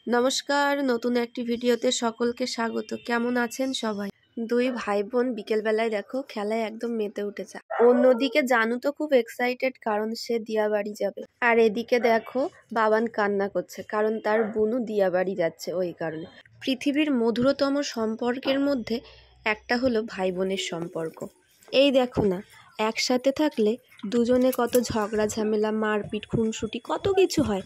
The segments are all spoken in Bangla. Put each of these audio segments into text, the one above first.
নমস্কার, নতুন একটি ভিডিওতে সকলকে স্বাগত। কেমন আছেন সবাই? দুই ভাই বোন বিকেলবেলায় দেখো খেলায় একদম মেতে উঠেছে। অন্যদিকে জানু তো খুব এক্সাইটেড, কারণ সে দিয়াবাড়ি যাবে। আর এদিকে দেখো বাবান কান্না করছে, কারণ তার বোনও দিয়াবাড়ি যাচ্ছে। ওই কারণে পৃথিবীর মধুরতম সম্পর্কের মধ্যে একটা হলো ভাই বোনের সম্পর্ক। এই দেখো না, একসাথে থাকলে দুজনে কত ঝগড়া ঝামেলা, মারপিট, খুনসুটি কত কিছু হয়।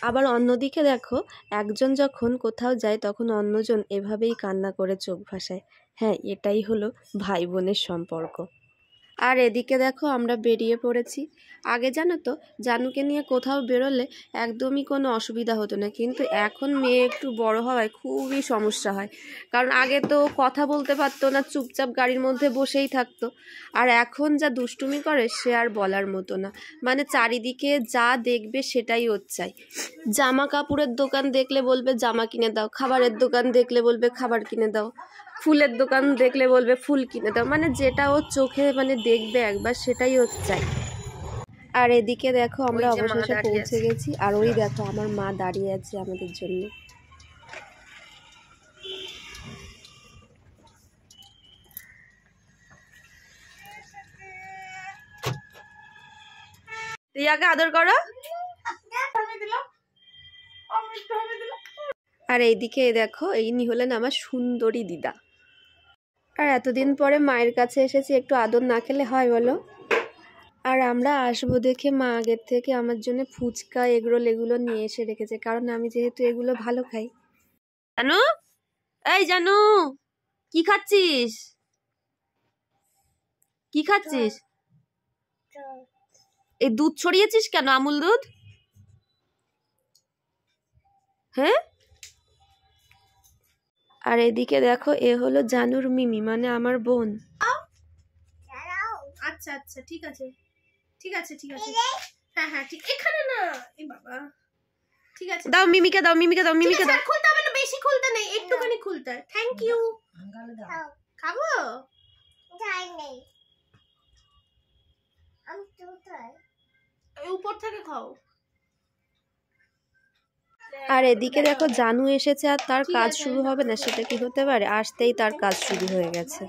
আবার অন্যদিকে দেখো, একজন যখন কোথাও যায় তখন অন্যজন এভাবেই কান্না করে চোখ ভাসায়। হ্যাঁ, এটাই হলো ভাই বোনের সম্পর্ক। আর এদিকে দেখো আমরা বেরিয়ে পড়েছি। আগে জানো তো, জানুকে নিয়ে কোথাও বেরোলে একদমই কোনো অসুবিধা হতো না, কিন্তু এখন মেয়ে একটু বড় হওয়ায় খুবই সমস্যা হয়। কারণ আগে তো কথা বলতে পারতো না, চুপচাপ গাড়ির মধ্যে বসেই থাকতো। আর এখন যা দুষ্টুমি করে সে আর বলার মতো না। মানে চারিদিকে যা দেখবে সেটাই ওর চাই। জামা কাপড়ের দোকান দেখলে বলবে জামা কিনে দাও, খাবারের দোকান দেখলে বলবে খাবার কিনে দাও, ফুলের দোকান দেখলে বলবে ফুল কিনে দাও। মানে যেটা ওর চোখে দেখবে একবার, সেটাই ওর চাই। আর এদিকে দেখো আমরা অবশেষে পৌঁছে গেছি। আর ওই দেখো আমার মা দাঁড়িয়ে আছে আমাদের জন্য। রিয়াকে আদর করো। আর এইদিকে দেখো, ইনি হলেন আমার সুন্দরী দিদা। আর এতদিন পরে মায়ের কাছে এসেছি, একটু আদর না খেলে হয় বলো? আর আমরা আসবো দেখে মা আগের থেকে আমার জন্য ফুচকা, এগরোল এগুলো নিয়ে এসে রেখেছে, কারণ আমি যেহেতু এগুলো ভালো খাই। জানু, এই জানু, কি খাচ্ছিস? কি খাচ্ছিস? এই দুধ ছড়িয়েছিস কেন? আমুল দুধ? হ্যাঁ। আর এদিকে দেখো, এ হলো জানুর মিমি, মানে আমার বোন। আচ্ছা আচ্ছা, ঠিক আছে ঠিক আছে ঠিক আছে, হ্যাঁ হ্যাঁ ঠিক, এখানে না, এই বাবা, ঠিক আছে দাও মিমিকে, দাও মিমিকে, দাও মিমিকে দাও। খুলতে হবে না, বেশি খুলতে নেই, একটুখানি খুলতে। Thank you. খাবো? উপর থেকে খাও। আর এদিকে দেখো জানু এসেছে, আর তার কাজ শুরু হবে না সেটা কি হতে পারে? আসতেই তার কাজ শুরু হয়ে গেছে।